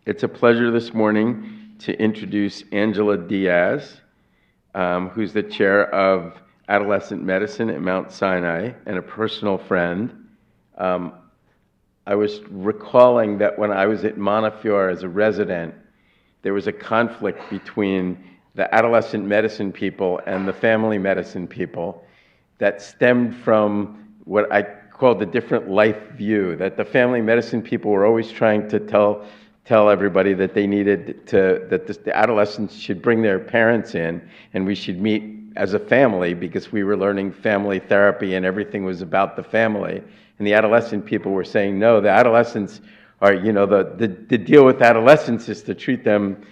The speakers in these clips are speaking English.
It's a pleasure this morning to introduce Angela Diaz, who's the chair of Adolescent Medicine at Mount Sinai and a personal friend. I was recalling that when I was at Montefiore as a resident, there was a conflict between the adolescent medicine people and the family medicine people that stemmed from what I called the different life view, that the family medicine people were always trying to tell everybody that they needed to, that the adolescents should bring their parents in and we should meet as a family because we were learning family therapy and everything was about the family. And the adolescent people were saying, no, the adolescents are, the deal with adolescents is to treat them,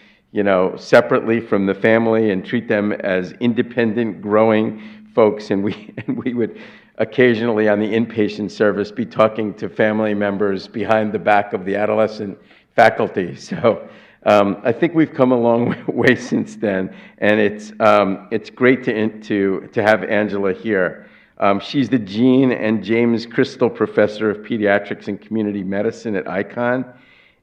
separately from the family and treat them as independent, growing folks. And we would occasionally on the inpatient service be talking to family members behind the back of the adolescent faculty. So I think we've come a long way since then, and it's great to have Angela here. She's the Jean and James Crystal Professor of Pediatrics and Community Medicine at Icahn,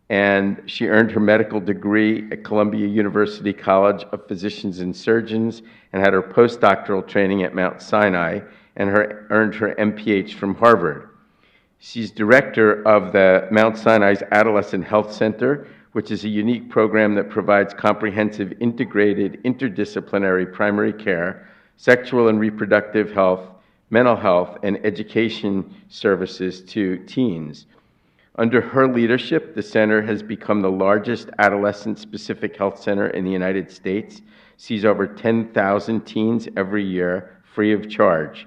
and she earned her medical degree at Columbia University College of Physicians and Surgeons and had her postdoctoral training at Mount Sinai and earned her MPH from Harvard. She's director of the Mount Sinai's Adolescent Health Center, which is a unique program that provides comprehensive, integrated, interdisciplinary primary care, sexual and reproductive health, mental health, and education services to teens. Under her leadership, the center has become the largest adolescent-specific health center in the United States, sees over 10,000 teens every year, free of charge.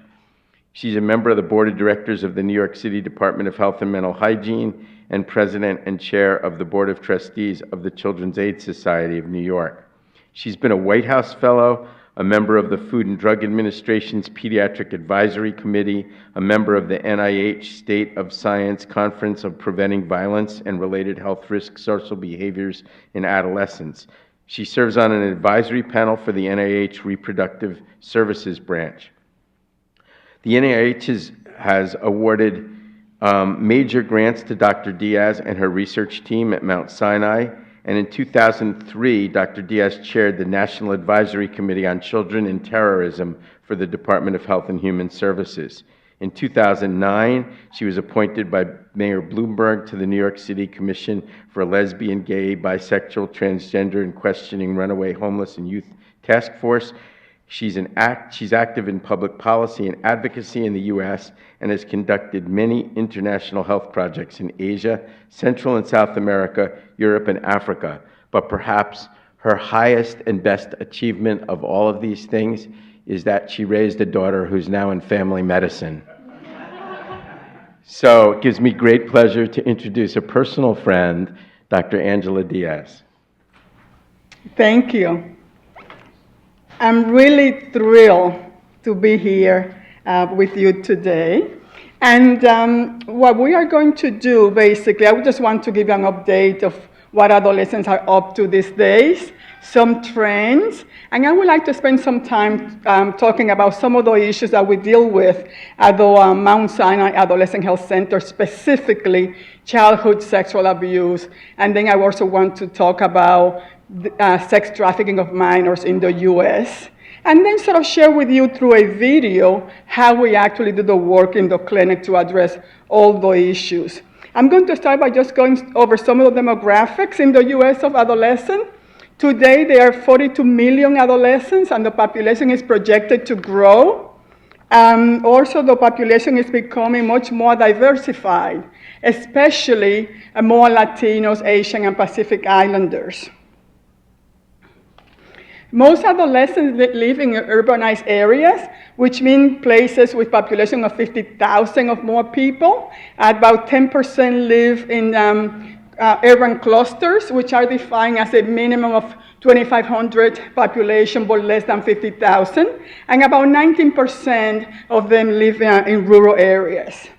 She's a member of the board of directors of the New York City Department of Health and Mental Hygiene and president and chair of the board of trustees of the Children's Aid Society of New York. She's been a White House fellow, a member of the Food and Drug Administration's Pediatric Advisory Committee, a member of the NIH State of Science Conference of Preventing Violence and Related Health Risk Social Behaviors in Adolescents. She serves on an advisory panel for the NIH Reproductive Services Branch. The NIH has awarded major grants to Dr. Diaz and her research team at Mount Sinai, and in 2003, Dr. Diaz chaired the National Advisory Committee on Children and Terrorism for the Department of Health and Human Services. In 2009, she was appointed by Mayor Bloomberg to the New York City Commission for Lesbian, Gay, Bisexual, Transgender, and Questioning Runaway Homeless and Youth Task Force. She's active in public policy and advocacy in the U.S. and has conducted many international health projects in Asia, Central and South America, Europe, and Africa. But perhaps her highest and best achievement of all of these things is that she raised a daughter who's now in family medicine. So it gives me great pleasure to introduce a personal friend, Dr. Angela Diaz. Thank you. I'm really thrilled to be here with you today. And what we are going to do, basically, I just want to give you an update of what adolescents are up to these days, some trends, and I would like to spend some time talking about some of the issues that we deal with at the Mount Sinai Adolescent Health Center, specifically childhood sexual abuse. And then I also want to talk about sex trafficking of minors in the U.S., and then sort of share with you through a video how we actually do the work in the clinic to address all the issues. I'm going to start by just going over some of the demographics in the U.S. of adolescents. Today, there are 42 million adolescents, and the population is projected to grow. Also, the population is becoming much more diversified, especially more Latinos, Asian, and Pacific Islanders. Most adolescents live in urbanized areas, which mean places with population of 50,000 or more people. About 10% live in urban clusters, which are defined as a minimum of 2,500 population, but less than 50,000. And about 19% of them live in rural areas.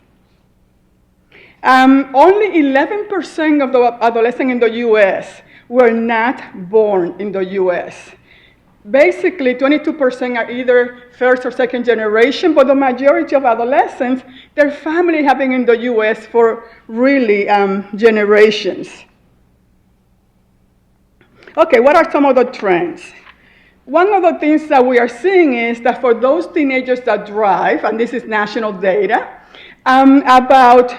Only 11% of the adolescents in the U.S. were not born in the U.S. Basically, 22% are either first or second generation, but the majority of adolescents, their family have been in the U.S. for really generations. Okay, what are some of the trends? One of the things that we are seeing is that for those teenagers that drive, and this is national data, about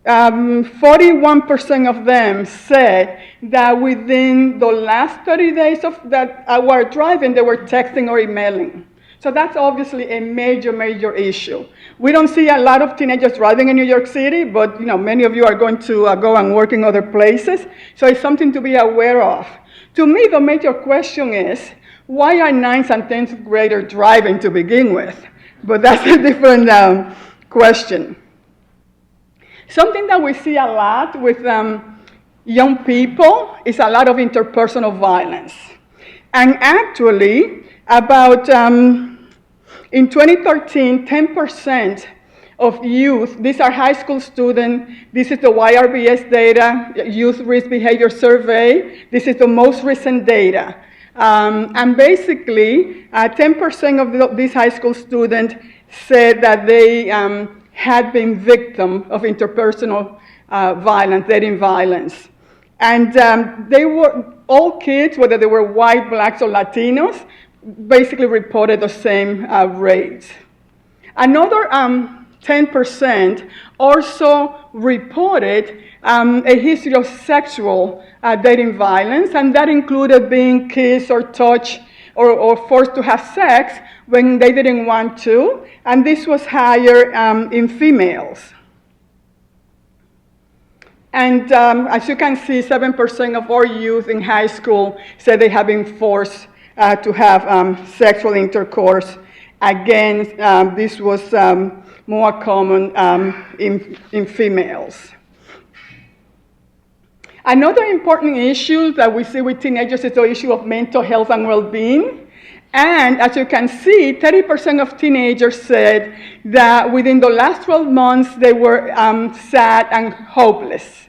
41% of them said that within the last 30 days of that were driving, they were texting or emailing. So that's obviously a major, major issue. We don't see a lot of teenagers driving in New York City, but many of you are going to go and work in other places. So it's something to be aware of. To me, the major question is, why are 9th and 10th graders driving to begin with? But that's a different question. Something that we see a lot with young people is a lot of interpersonal violence. And actually, about in 2013, 10% of youth, these are high school students, this is the YRBS data, Youth Risk Behavior Survey, this is the most recent data. And basically, 10% of these high school students said that they had been victim of interpersonal violence, dating violence. And they were all kids, whether they were white, blacks, or Latinos, basically reported the same rates. Another 10% also reported a history of sexual dating violence, and that included being kissed or touched or forced to have sex when they didn't want to, and this was higher in females. And as you can see, 7% of our youth in high school said they have been forced to have sexual intercourse. Again, this was more common in females. Another important issue that we see with teenagers is the issue of mental health and well-being. And as you can see, 30% of teenagers said that within the last 12 months, they were sad and hopeless.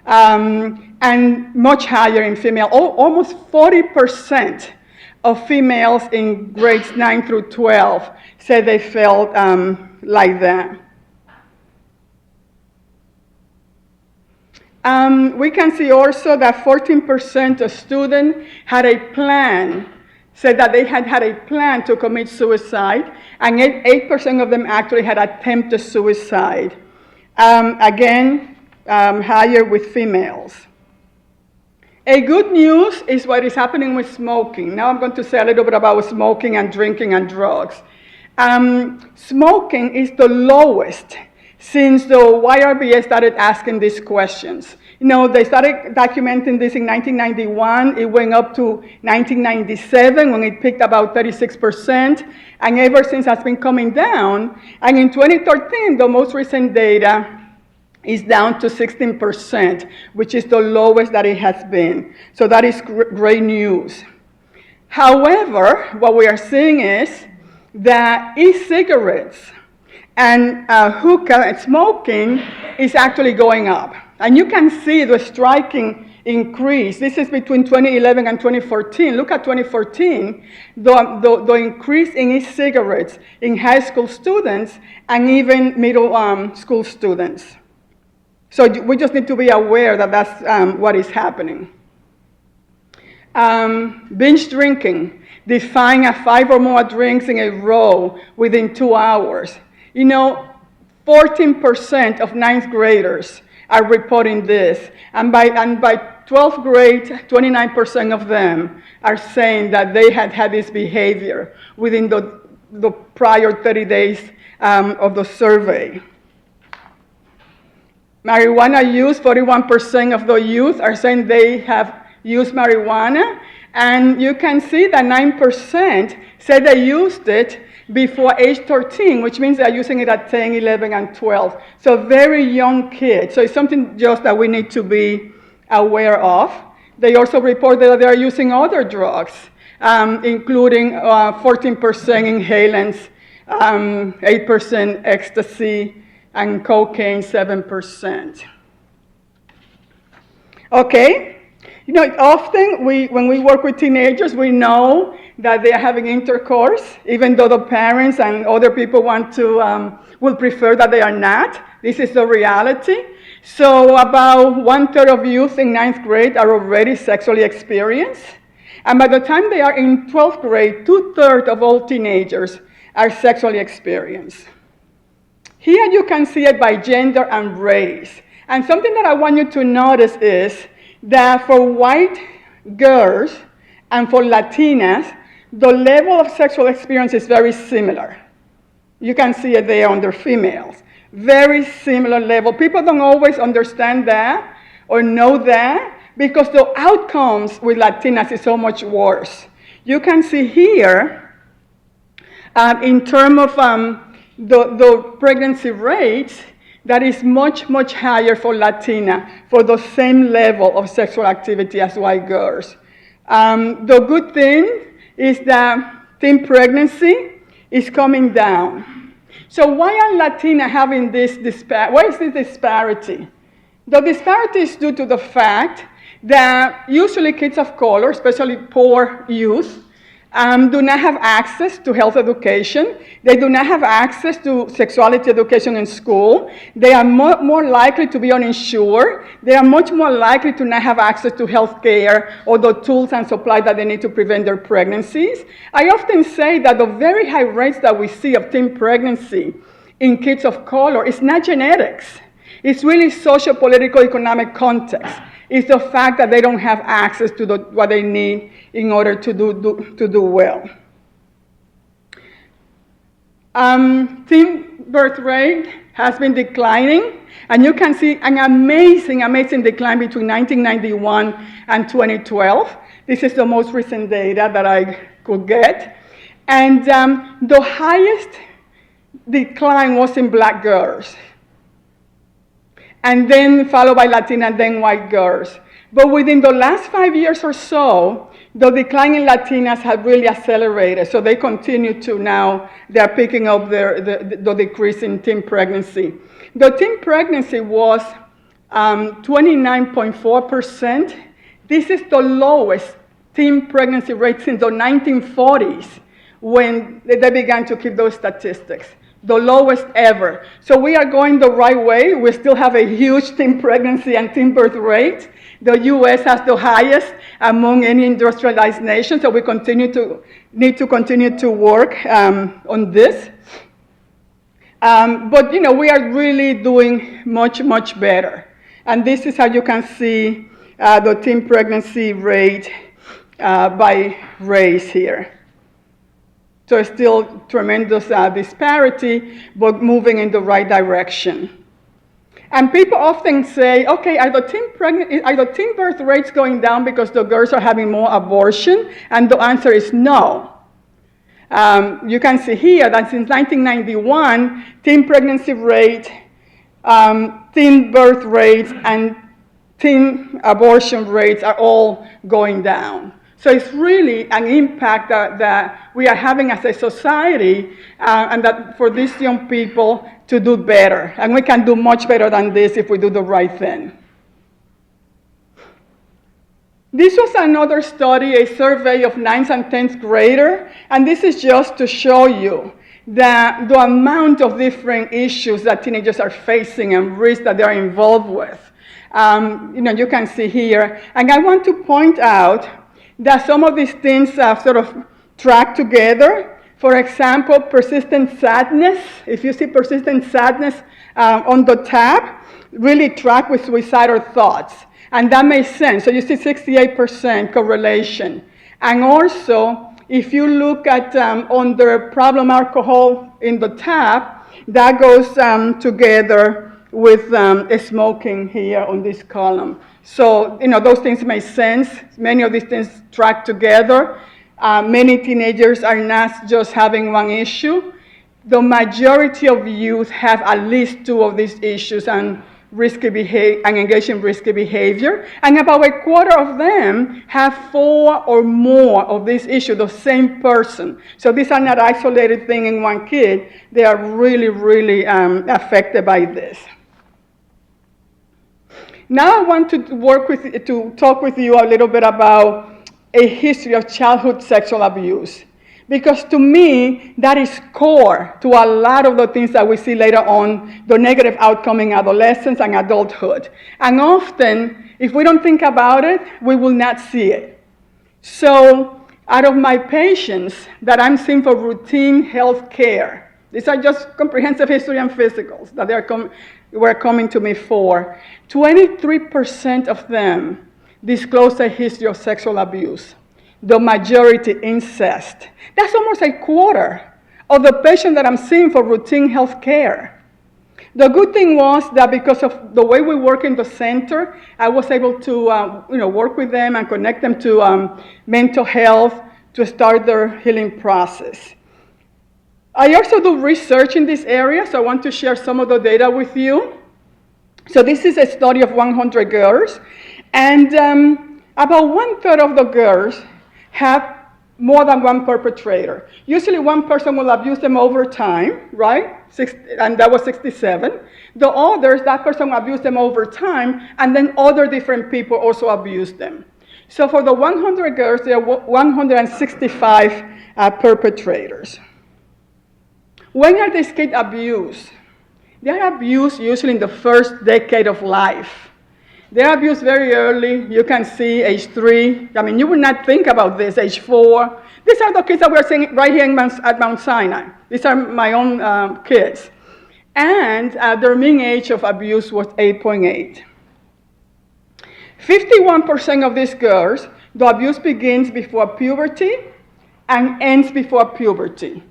And much higher in female, almost 40% of females in grades 9 through 12 said they felt like that. We can see also that 14% of students had a plan, said that they had a plan to commit suicide, and 8% of them actually had attempted suicide. Again, higher with females. A good news is what is happening with smoking. Now I'm going to say a little bit about smoking and drinking and drugs. Smoking is the lowest since the YRBS started asking these questions. They started documenting this in 1991. It went up to 1997 when it peaked about 36%, and ever since has been coming down. And in 2013, the most recent data is down to 16%, which is the lowest that it has been. So that is great news. However, what we are seeing is that e-cigarettes and hookah and smoking is actually going up. And you can see the striking increase. This is between 2011 and 2014. Look at 2014, the increase in e-cigarettes in high school students and even middle school students. So we just need to be aware that that's what is happening. Binge drinking, defying 5 or more drinks in a row within 2 hours. 14% of 9th graders are reporting this. And by 12th grade, 29% of them are saying that they had had this behavior within the prior 30 days of the survey. Marijuana use, 41% of the youth are saying they have used marijuana. And you can see that 9% said they used it before age 13, which means they're using it at 10, 11, and 12. So very young kids. So it's something just that we need to be aware of. They also report that they are using other drugs, including 14% inhalants, 8% ecstasy, and cocaine, 7%. Okay. Often when we work with teenagers, we know that they are having intercourse, even though the parents and other people will prefer that they are not. This is the reality. So about 1/3 of youth in 9th grade are already sexually experienced. And by the time they are in 12th grade, 2/3 of all teenagers are sexually experienced. Here you can see it by gender and race. And something that I want you to notice is that for white girls and for Latinas, the level of sexual experience is very similar. You can see it there under females. Very similar level. People don't always understand that or know that because the outcomes with Latinas is so much worse. You can see here, in terms of the pregnancy rates, that is much, much higher for Latina for the same level of sexual activity as white girls. The good thing is that teen pregnancy is coming down. So why are Latina having this why is this disparity? The disparity is due to the fact that usually kids of color, especially poor youth, do not have access to health education. They do not have access to sexuality education in school. They are more likely to be uninsured. They are much more likely to not have access to health care or the tools and supplies that they need to prevent their pregnancies. I often say that the very high rates that we see of teen pregnancy in kids of color is not genetics. It's really socio-political economic context. It's the fact that they don't have access to what they need in order to do well. Teen birth rate has been declining, and you can see an amazing, amazing decline between 1991 and 2012. This is the most recent data that I could get. And the highest decline was in black girls, and then followed by Latina, and then white girls. But within the last 5 years or so, the decline in Latinas has really accelerated. So they continue to now, they're picking up the decrease in teen pregnancy. The teen pregnancy was 29.4%. This is the lowest teen pregnancy rate since the 1940s when they began to keep those statistics. The lowest ever. So we are going the right way. We still have a huge teen pregnancy and teen birth rate. The US has the highest among any industrialized nation, so we need to continue to work on this. But we are really doing much, much better. And this is how you can see the teen pregnancy rate by race here. So it's still tremendous disparity, but moving in the right direction. And people often say, okay, are the teen birth rates going down because the girls are having more abortion? And the answer is no. You can see here that since 1991, teen pregnancy rate, teen birth rates, and teen abortion rates are all going down. So it's really an impact that we are having as a society, and that for these young people to do better. And we can do much better than this if we do the right thing. This was another study, a survey of 9th and 10th grader, and this is just to show you that the amount of different issues that teenagers are facing and risks that they are involved with. You can see here, and I want to point out that some of these things sort of track together. For example, persistent sadness. If you see persistent sadness on the tab, really track with suicidal thoughts. And that makes sense. So you see 68% correlation. And also, if you look at under problem alcohol in the tab, that goes together with smoking here on this column. So, those things make sense. Many of these things track together. Many teenagers are not just having one issue. The majority of youth have at least two of these issues and engage in risky behavior. And about a quarter of them have 4 or more of these issues, the same person. So these are not isolated things in one kid. They are really, really affected by this. Now I want to talk with you a little bit about a history of childhood sexual abuse. Because to me, that is core to a lot of the things that we see later on, the negative outcome in adolescence and adulthood. And often, if we don't think about it, we will not see it. So, out of my patients that I'm seeing for routine health care, these are just comprehensive history and physicals that were coming to me for, 23% of them disclosed a history of sexual abuse. The majority incest. That's almost a quarter of the patients that I'm seeing for routine health care. The good thing was that because of the way we work in the center, I was able to work with them and connect them to mental health to start their healing process. I also do research in this area, so I want to share some of the data with you. So this is a study of 100 girls, and about 1/3 of the girls have more than one perpetrator. Usually one person will abuse them over time, right? And that was 67. The others, that person will abuse them over time, and then other different people also abuse them. So for the 100 girls, there are 165 perpetrators. When are these kids abused? They are abused usually in the first decade of life. They're abused very early. You can see age 3. I mean, you would not think about this, age 4. These are the kids that we're seeing right here at Mount Sinai. These are my own kids. And their mean age of abuse was 8.8. 51% of these girls, the abuse begins before puberty and ends before puberty.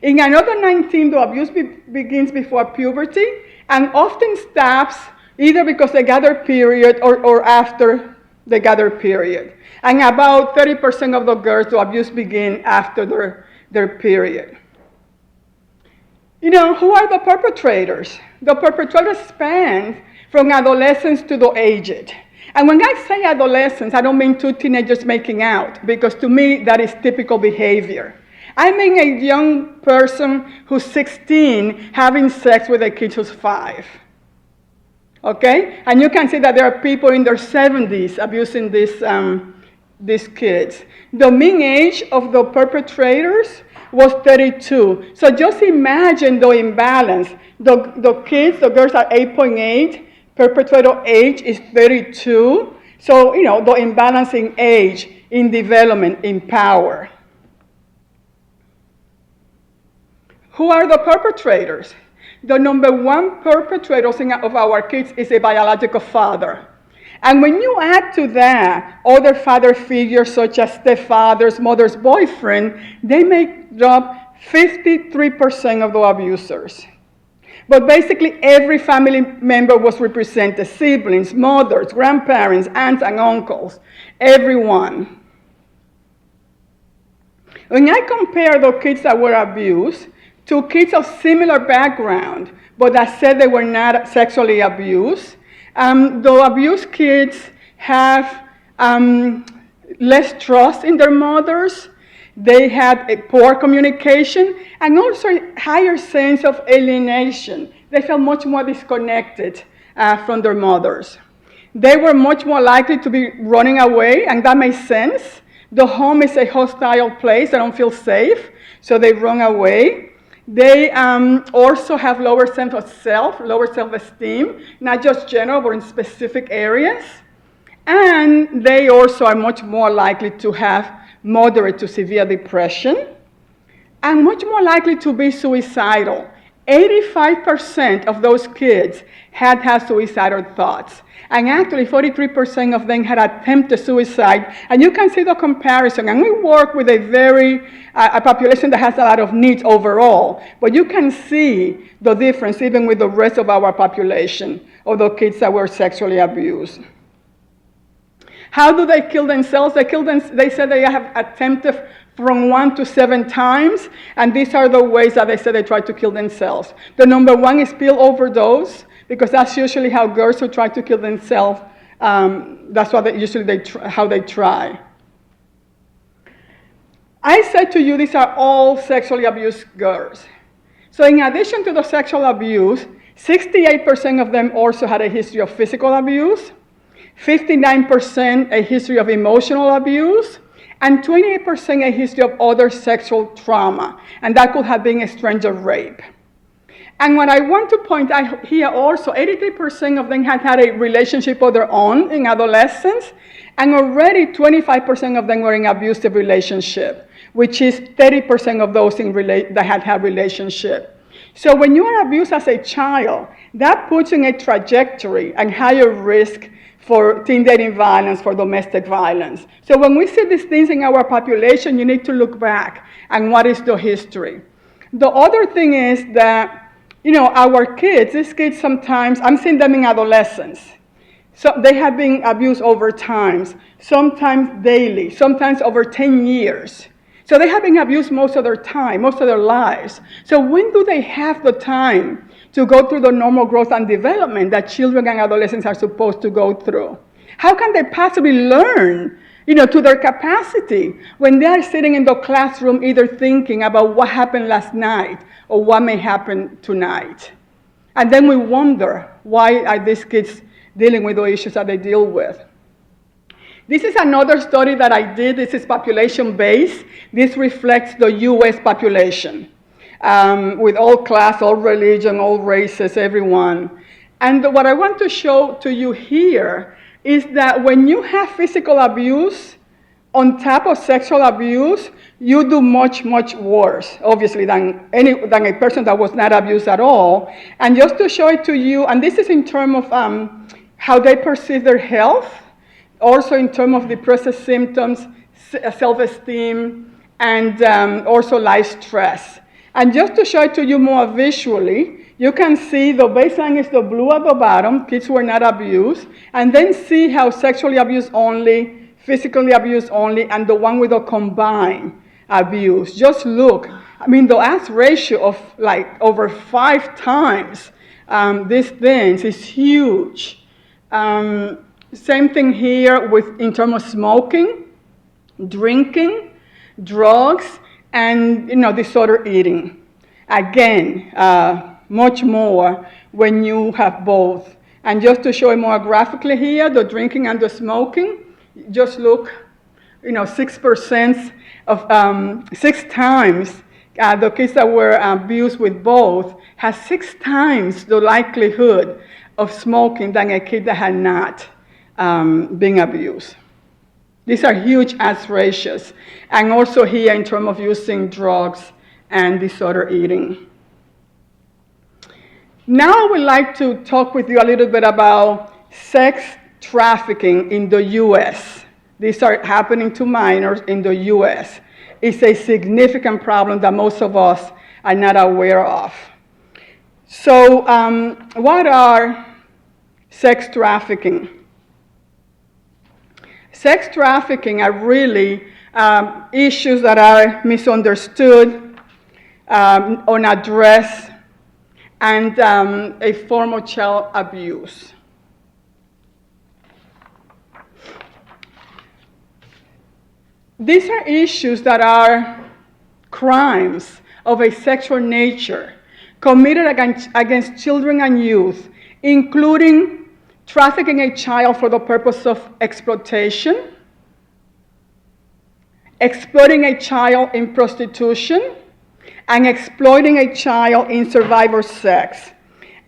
In another 19, the abuse begins before puberty and often stops either because they gather period or after they gather period. And about 30% of the girls, the abuse begin after their period. You know, who are the perpetrators? The perpetrators span from adolescence to the aged. And when I say adolescence, I don't mean two teenagers making out, because to me, that is typical behavior. I mean a young person who's 16 having sex with a kid who's 5. Okay? And you can see that there are people in their 70s abusing these kids. The mean age of the perpetrators was 32. So just imagine the imbalance. The kids, the girls are 8.8, perpetrator age is 32. So, you know, the imbalance in age, in development, in power. Who are the perpetrators? The number one perpetrator of our kids is a biological father. And when you add to that other father figures such as stepfathers, mother's boyfriend, they make up 53% of the abusers. But basically every family member was represented, siblings, mothers, grandparents, aunts and uncles, everyone. When I compare the kids that were abused to kids of similar background, but that said they were not sexually abused, the abused kids have less trust in their mothers. They had a poor communication and also a higher sense of alienation. They felt much more disconnected from their mothers. They were much more likely to be running away, and that makes sense. The home is a hostile place. They don't feel safe, so they run away. They also have lower sense of self, lower self-esteem, not just general, but in specific areas. And they also are much more likely to have moderate to severe depression, and much more likely to be suicidal. 85% of those kids had suicidal thoughts. And actually, 43% of them had attempted suicide. And you can see the comparison. And we work with a population that has a lot of needs overall. But you can see the difference even with the rest of our population, of the kids that were sexually abused. How do they kill themselves? They said they have attempted from 1 to 7 times. And these are the ways that they said they try to kill themselves. The number one is pill overdose, because that's usually how girls who try to kill themselves, that's what how they try. I said to you, these are all sexually abused girls. So in addition to the sexual abuse, 68% of them also had a history of physical abuse, 59% a history of emotional abuse, and 28% a history of other sexual trauma, and that could have been a stranger rape. And what I want to point out here also, 83% of them had had a relationship of their own in adolescence, and already 25% of them were in abusive relationship, which is 30% of those that had relationship. So when you are abused as a child, that puts you in a trajectory and higher risk for teen dating violence, for domestic violence. So when we see these things in our population, you need to look back and what is the history. The other thing is that, our kids, these kids sometimes, I'm seeing them in adolescence. So they have been abused over time, sometimes daily, sometimes over 10 years. So they have been abused most of their time, most of their lives. So when do they have the time to go through the normal growth and development that children and adolescents are supposed to go through? How can they possibly learn, to their capacity when they are sitting in the classroom either thinking about what happened last night or what may happen tonight? And then we wonder, why are these kids dealing with the issues that they deal with? This is another study that I did. This is population-based. This reflects the U.S. population with all class, all religion, all races, everyone. And what I want to show to you here is that when you have physical abuse on top of sexual abuse, you do much, much worse, obviously, than a person that was not abused at all. And just to show it to you, and this is in terms of how they perceive their health, also in terms of depressive symptoms, self-esteem, and also life stress. And just to show it to you more visually, you can see the baseline is the blue at the bottom, kids who were not abused, and then see how sexually abused only, physically abused only, and the one with the combined abuse. Just look, the odds ratio of like over 5 times these things is huge. Same thing here in terms of smoking, drinking, drugs, and disorder eating. Again, much more when you have both. And just to show it more graphically here, the drinking and the smoking, just look, 6% of 6 times the kids that were abused with both has 6 times the likelihood of smoking than a kid that had not been abused. These are huge odds ratios. And also here in terms of using drugs and disorder eating. Now I would like to talk with you a little bit about sex trafficking in the U.S. These are happening to minors in the U.S. It's a significant problem that most of us are not aware of. So what are sex trafficking? Sex trafficking are really issues that are misunderstood, unaddressed, and a form of child abuse. These are issues that are crimes of a sexual nature committed against children and youth, including trafficking a child for the purpose of exploitation, exploiting a child in prostitution, and exploiting a child in survivor sex.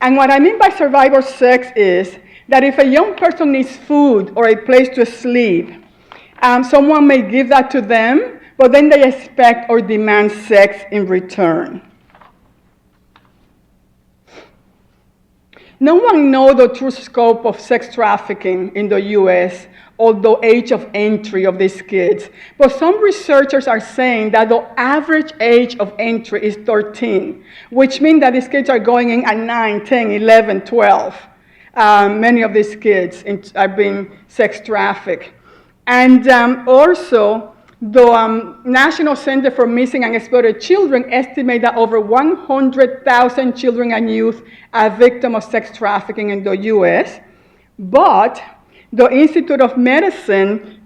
And what I mean by survivor sex is that if a young person needs food or a place to sleep, someone may give that to them, but then they expect or demand sex in return. No one knows the true scope of sex trafficking in the U.S. or the age of entry of these kids. But some researchers are saying that the average age of entry is 13, which means that these kids are going in at 9, 10, 11, 12. Many of these kids are being sex trafficked. And also, the National Center for Missing and Exploited Children estimate that over 100,000 children and youth are victims of sex trafficking in the U.S. But the Institute of Medicine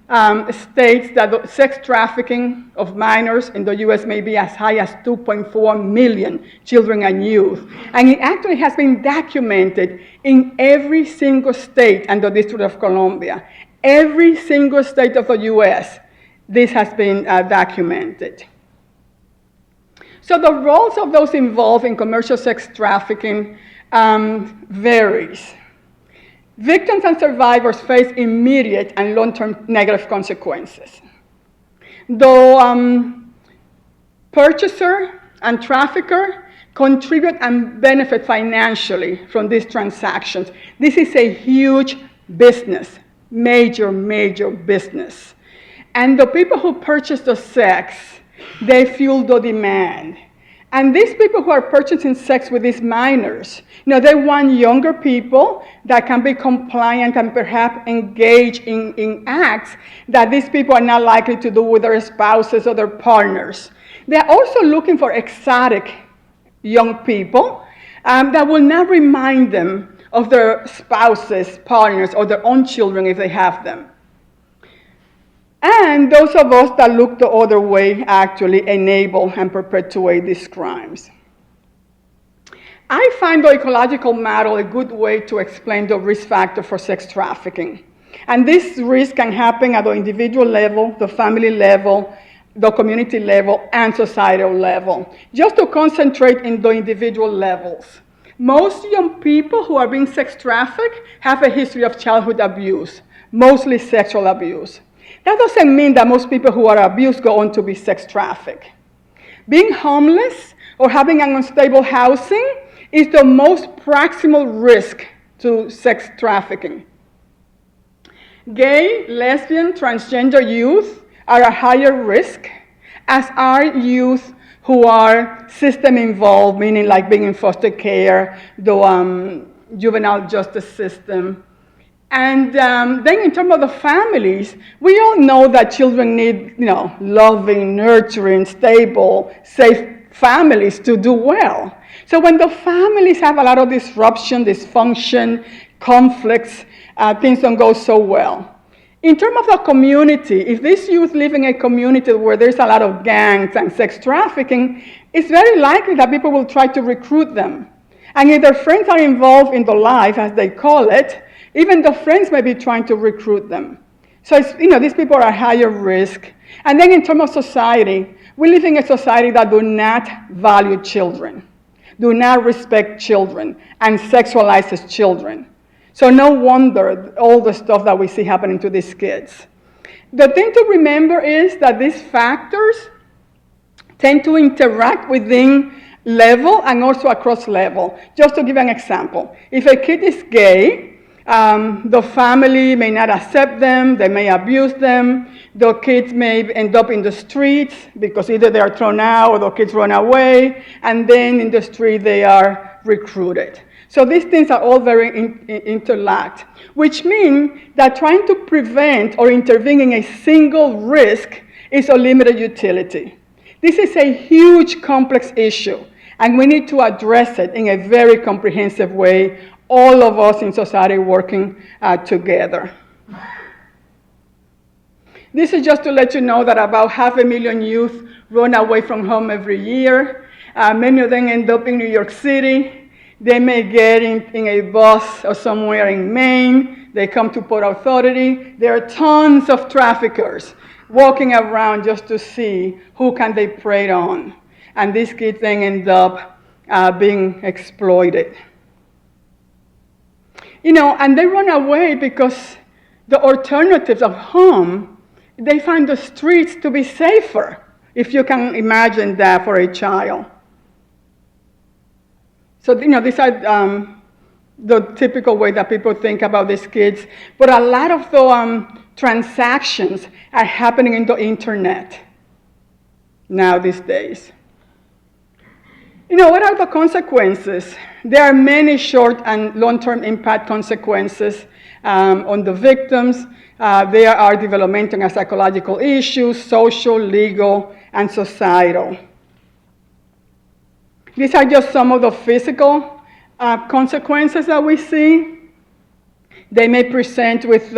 states that the sex trafficking of minors in the U.S. may be as high as 2.4 million children and youth. And it actually has been documented in every single state and the District of Columbia. Every single state of the U.S. this has been documented. So the roles of those involved in commercial sex trafficking varies. Victims and survivors face immediate and long-term negative consequences. Though purchaser and trafficker contribute and benefit financially from these transactions. This is a huge business, major business. And the people who purchase the sex, they fuel the demand. And these people who are purchasing sex with these minors, they want younger people that can be compliant and perhaps engage in acts that these people are not likely to do with their spouses or their partners. They're also looking for exotic young people that will not remind them of their spouses, partners, or their own children if they have them. And those of us that look the other way actually enable and perpetuate these crimes. I find the ecological model a good way to explain the risk factor for sex trafficking. And this risk can happen at the individual level, the family level, the community level, and societal level. Just to concentrate in the individual levels. Most young people who are being sex trafficked have a history of childhood abuse, mostly sexual abuse. That doesn't mean that most people who are abused go on to be sex trafficked. Being homeless or having an unstable housing is the most proximal risk to sex trafficking. Gay, lesbian, transgender youth are a higher risk, as are youth who are system involved, meaning like being in foster care, the juvenile justice system. And then in terms of the families, we all know that children need, loving, nurturing, stable, safe families to do well. So when the families have a lot of disruption, dysfunction, conflicts, things don't go so well. In terms of the community, if these youth live in a community where there's a lot of gangs and sex trafficking, it's very likely that people will try to recruit them. And if their friends are involved in the life, as they call it, even the friends may be trying to recruit them. So these people are higher risk. And then in terms of society, we live in a society that do not value children, do not respect children, and sexualizes children. So no wonder all the stuff that we see happening to these kids. The thing to remember is that these factors tend to interact within level and also across level. Just to give an example, if a kid is gay, the family may not accept them, they may abuse them, the kids may end up in the streets because either they are thrown out or the kids run away, and then in the street they are recruited. So these things are all very interlocked, which means that trying to prevent or intervene in a single risk is of limited utility. This is a huge, complex issue, and we need to address it in a very comprehensive way, all of us in society working together. This is just to let you know that about 500,000 youth run away from home every year. Many of them end up in New York City. They may get in a bus or somewhere in Maine. They come to Port Authority. There are tons of traffickers walking around just to see who can they prey on. And these kids then end up being exploited. And they run away because the alternatives of home, they find the streets to be safer, if you can imagine that for a child. So, these are the typical way that people think about these kids. But a lot of the transactions are happening in the internet now these days. What are the consequences? There are many short and long-term impact consequences on the victims. There are developmental and psychological issues, social, legal, and societal. These are just some of the physical consequences that we see. They may present with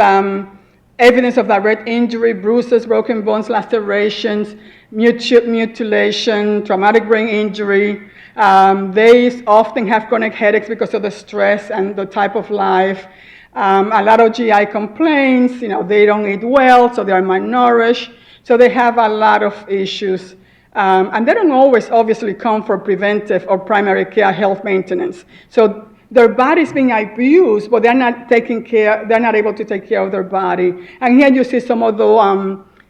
evidence of direct injury, bruises, broken bones, lacerations, mutilation, traumatic brain injury. They often have chronic headaches because of the stress and the type of life. A lot of GI complaints, they don't eat well, so they are malnourished. So they have a lot of issues. And they don't always obviously come for preventive or primary care health maintenance. So their body's being abused, but they're not able to take care of their body. And here you see some of the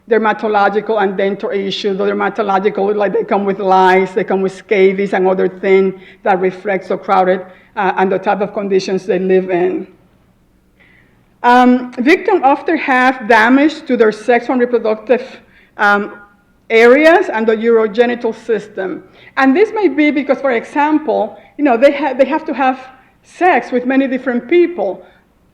dermatological and dental issues. The dermatological, like they come with lice, they come with scabies and other things that reflects the crowded and the type of conditions they live in. Victims often have damage to their sexual and reproductive areas and the urogenital system. And this may be because, for example, they have to have sex with many different people.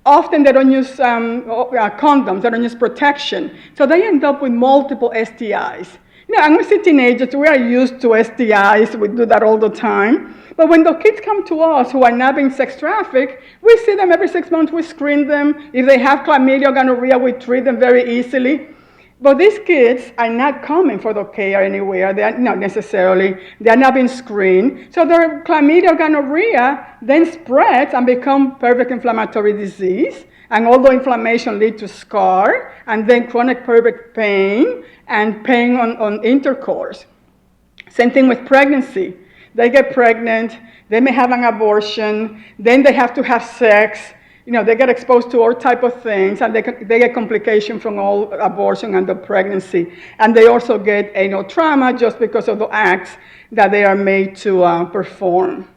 Often they don't use condoms, they don't use protection. So they end up with multiple STIs. And we see teenagers, we are used to STIs, we do that all the time. But when the kids come to us who are not being sex trafficked, we see them every 6 months, we screen them. If they have chlamydia or gonorrhea, we treat them very easily. But these kids are not coming for the care anywhere. They are not necessarily. They are not being screened. So their chlamydia, gonorrhea then spreads and becomes pelvic inflammatory disease. And all the inflammation leads to scar, and then chronic pelvic pain and pain on intercourse. Same thing with pregnancy. They get pregnant, they may have an abortion, then they have to have sex. They get exposed to all type of things, and they get complications from all abortion and the pregnancy. And they also get anal trauma just because of the acts that they are made to perform.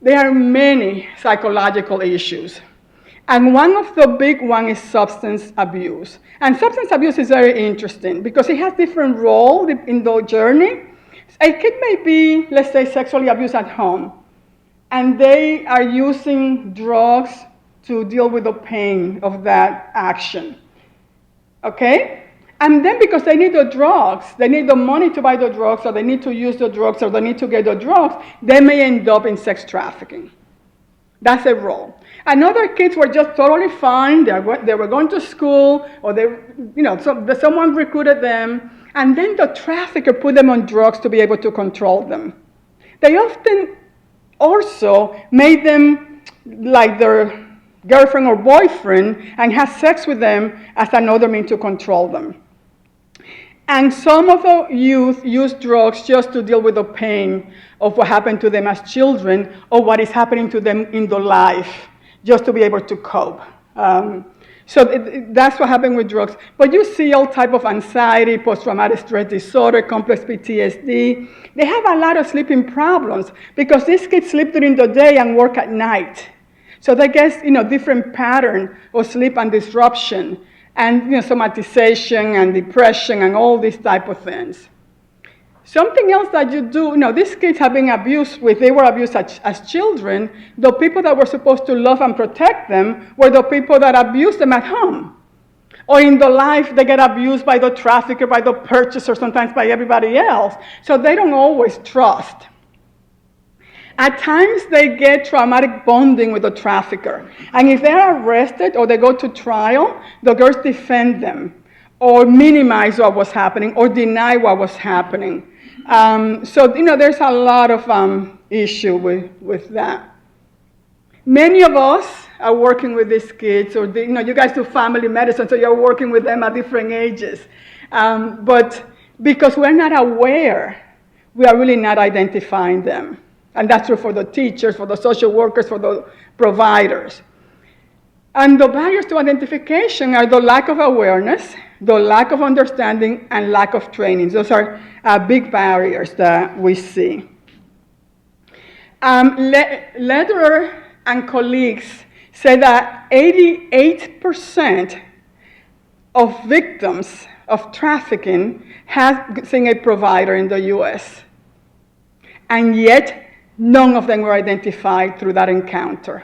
There are many psychological issues. And one of the big ones is substance abuse. And substance abuse is very interesting because it has different roles in the journey. A kid may be, let's say, sexually abused at home, and they are using drugs to deal with the pain of that action, okay? And then because they need the drugs, they need the money to buy the drugs, or they need to use the drugs, or they need to get the drugs, they may end up in sex trafficking. That's a role. And other kids were just totally fine. They were going to school, or someone recruited them, and then the trafficker put them on drugs to be able to control them. They often also made them like their girlfriend or boyfriend and have sex with them as another means to control them. And some of the youth use drugs just to deal with the pain of what happened to them as children or what is happening to them in their life, just to be able to cope. So that's what happened with drugs. But you see all type of anxiety, post-traumatic stress disorder, complex PTSD. They have a lot of sleeping problems because these kids sleep during the day and work at night. So they get different pattern of sleep and disruption, and somatization and depression and all these type of things. Something else that you do, these kids have been abused they were abused as children. The people that were supposed to love and protect them were the people that abused them at home. Or in the life, they get abused by the trafficker, by the purchaser, sometimes by everybody else. So they don't always trust. At times, they get traumatic bonding with the trafficker. And if they're arrested or they go to trial, the girls defend them or minimize what was happening or deny what was happening. So there's a lot of issue with that. Many of us are working with these kids, or you guys do family medicine, so you're working with them at different ages. But because we're not aware, we are really not identifying them. And that's true for the teachers, for the social workers, for the providers. And the barriers to identification are the lack of awareness, the lack of understanding, and lack of training. Those are big barriers that we see. Lederer and colleagues say that 88% of victims of trafficking have seen a provider in the US. And yet, none of them were identified through that encounter.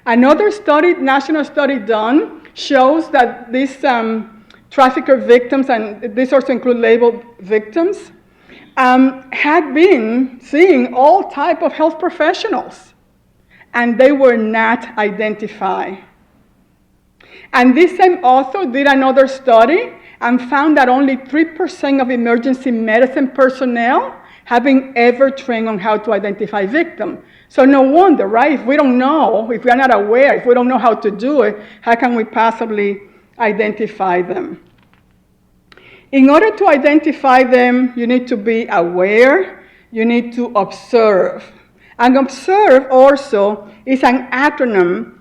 Another study, national study done, shows that these trafficker victims, and these also include labeled victims, had been seeing all type of health professionals, and they were not identified. And this same author did another study and found that only 3% of emergency medicine personnel have been ever trained on how to identify victims. So no wonder, right? If we don't know, if we are not aware, if we don't know how to do it, how can we possibly identify them. In order to identify them, you need to be aware, you need to observe. And observe also is an acronym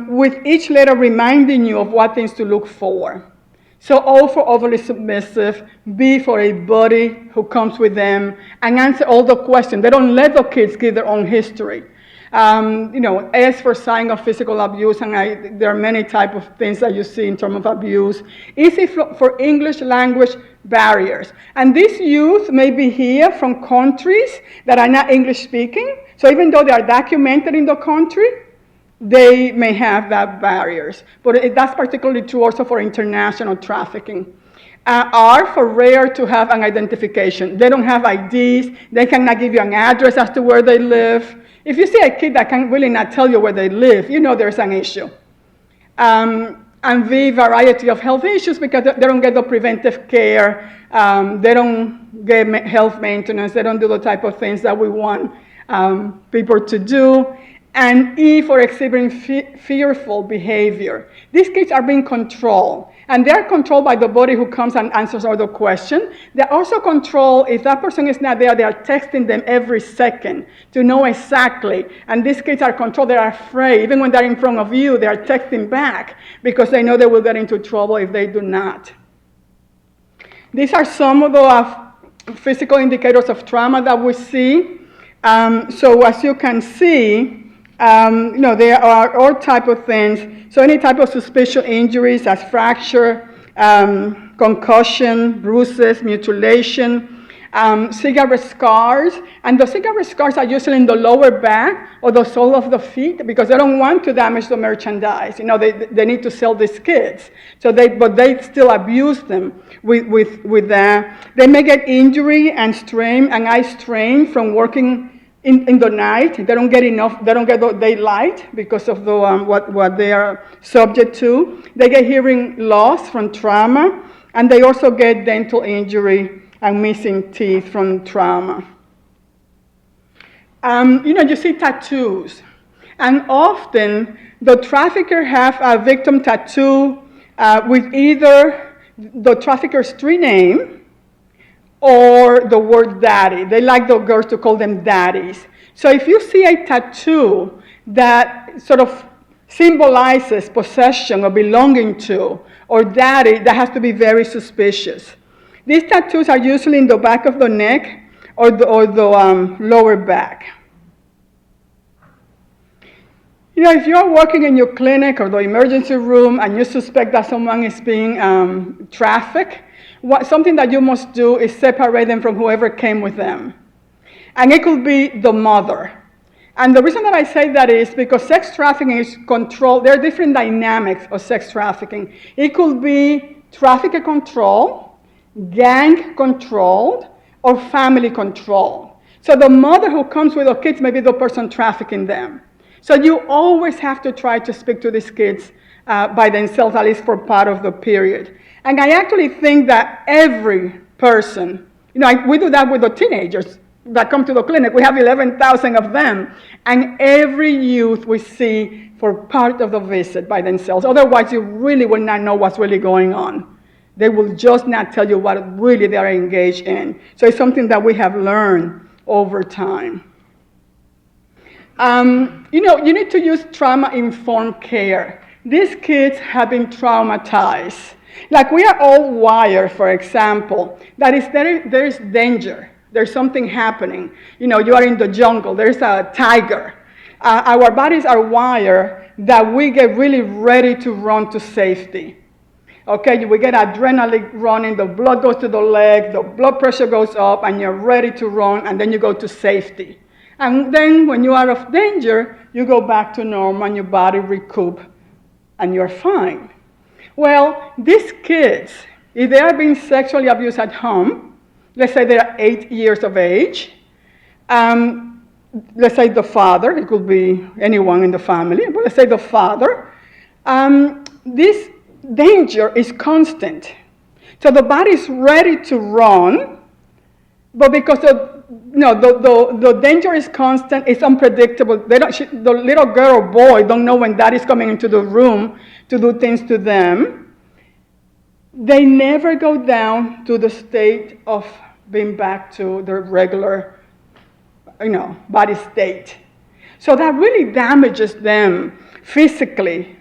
with each letter reminding you of what things to look for. So O for overly submissive, B for a buddy who comes with them and answer all the questions. They don't let the kids give their own history. S for sign of physical abuse, and there are many types of things that you see in terms of abuse. E for English language barriers. And these youth may be here from countries that are not English speaking. So even though they are documented in the country, they may have that barriers. But that's particularly true also for international trafficking. R for rare to have an identification. They don't have IDs. They cannot give you an address as to where they live. If you see a kid that can really not tell you where they live, you know there's an issue. And V, variety of health issues, because they don't get the preventive care. They don't get health maintenance. They don't do the type of things that we want people to do. And E for exhibiting fearful behavior. These kids are being controlled. And they're controlled by the body who comes and answers all the questions. They're also controlled, if that person is not there, they are texting them every second to know exactly. And these kids are controlled, they're afraid. Even when they're in front of you, they are texting back because they know they will get into trouble if they do not. These are some of the physical indicators of trauma that we see. So as you can see, there are all type of things. So any type of suspicious injuries as fracture, concussion, bruises, mutilation, cigarette scars. And the cigarette scars are usually in the lower back or the sole of the feet because they don't want to damage the merchandise. They need to sell these kids. But they still abuse them with that. They may get injury and strain, and eye strain from working in the night. They don't get enough, they don't get the daylight because of the what they are subject to. They get hearing loss from trauma, and they also get dental injury and missing teeth from trauma. You see tattoos. And often the trafficker have a victim tattoo with either the trafficker's street name or the word daddy. They like the girls to call them daddies. So if you see a tattoo that sort of symbolizes possession or belonging to, or daddy, that has to be very suspicious. These tattoos are usually in the back of the neck or the lower back. If you're working in your clinic or the emergency room and you suspect that someone is being trafficked, something that you must do is separate them from whoever came with them. And it could be the mother. And the reason that I say that is because sex trafficking is controlled. There are different dynamics of sex trafficking. It could be trafficker control, gang controlled, or family control. So the mother who comes with the kids may be the person trafficking them. So you always have to try to speak to these kids by themselves, at least for part of the period. And I actually think that every person, we do that with the teenagers that come to the clinic. We have 11,000 of them. And every youth we see for part of the visit by themselves. Otherwise, you really will not know what's really going on. They will just not tell you what really they are engaged in. So it's something that we have learned over time. You need to use trauma-informed care. These kids have been traumatized. Like we are all wired, for example, that there is danger. There's something happening. You are in the jungle. There's a tiger. Our bodies are wired that we get really ready to run to safety. Okay, we get adrenaline running, the blood goes to the leg, the blood pressure goes up, and you're ready to run, and then you go to safety. And then when you are out of danger, you go back to normal, and your body recoup, and you're fine. Well, these kids, if they are being sexually abused at home, let's say they're 8 years of age, let's say the father, it could be anyone in the family, but let's say the father, this danger is constant. So the body is ready to run, but because the danger is constant, it's unpredictable. The little girl or boy don't know when dad is coming into the room to do things to them. they never go down to the state of being back to their regular, body state. So that really damages them physically,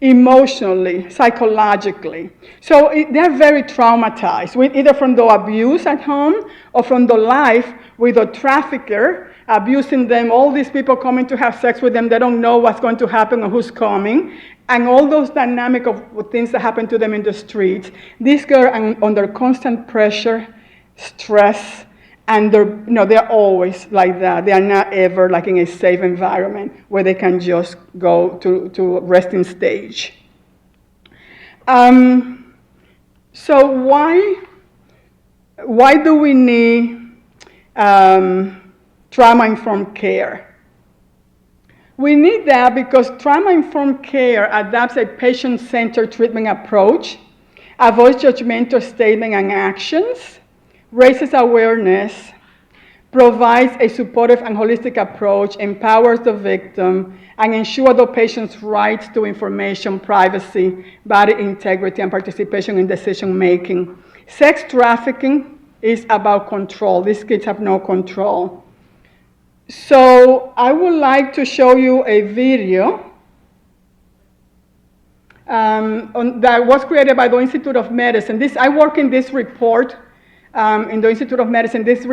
emotionally, psychologically. So they're very traumatized, either from the abuse at home or from the life with a trafficker abusing them, all these people coming to have sex with them, they don't know what's going to happen or who's coming, and all those dynamic of things that happen to them in the streets. These girls are under constant pressure, stress, and they're always like that. They are not ever like in a safe environment where they can just go to a resting stage. So why do we need trauma-informed care? We need that because trauma-informed care adopts a patient-centered treatment approach, avoids judgmental statements and actions, raises awareness, provides a supportive and holistic approach, empowers the victim, and ensures the patient's rights to information, privacy, body integrity, and participation in decision-making. Sex trafficking is about control. These kids have no control. So I would like to show you a video that was created by the Institute of Medicine. I work in this report in the Institute of Medicine. This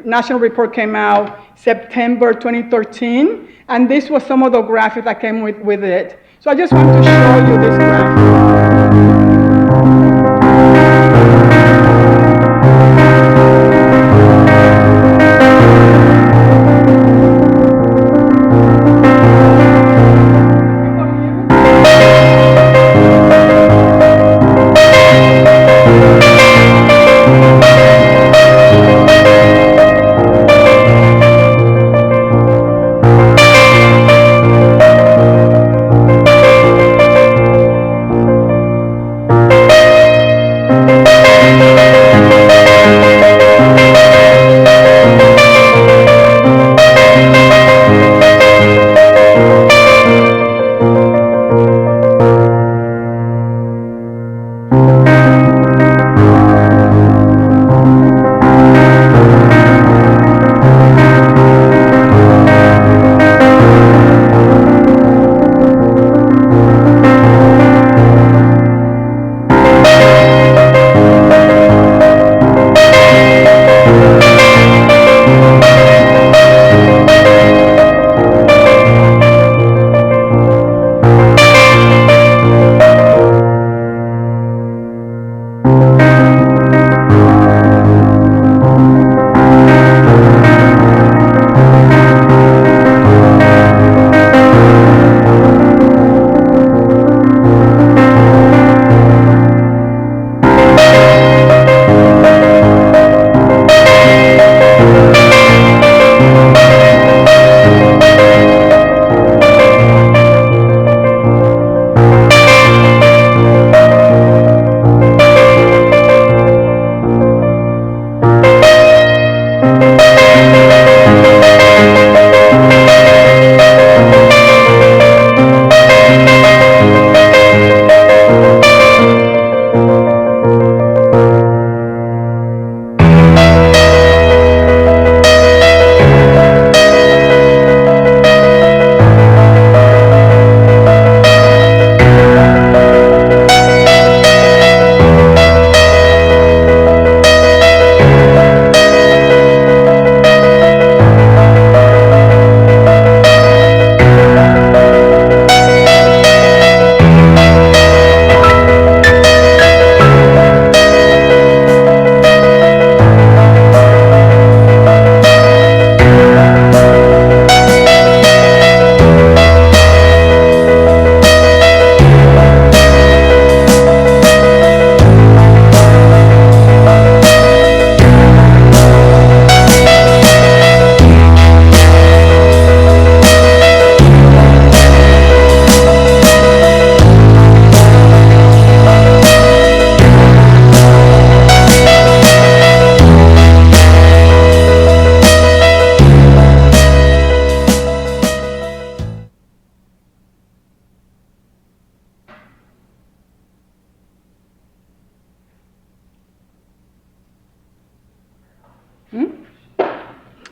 national report came out September 2013, and this was some of the graphics that came with it. So I just want to show you this graphic.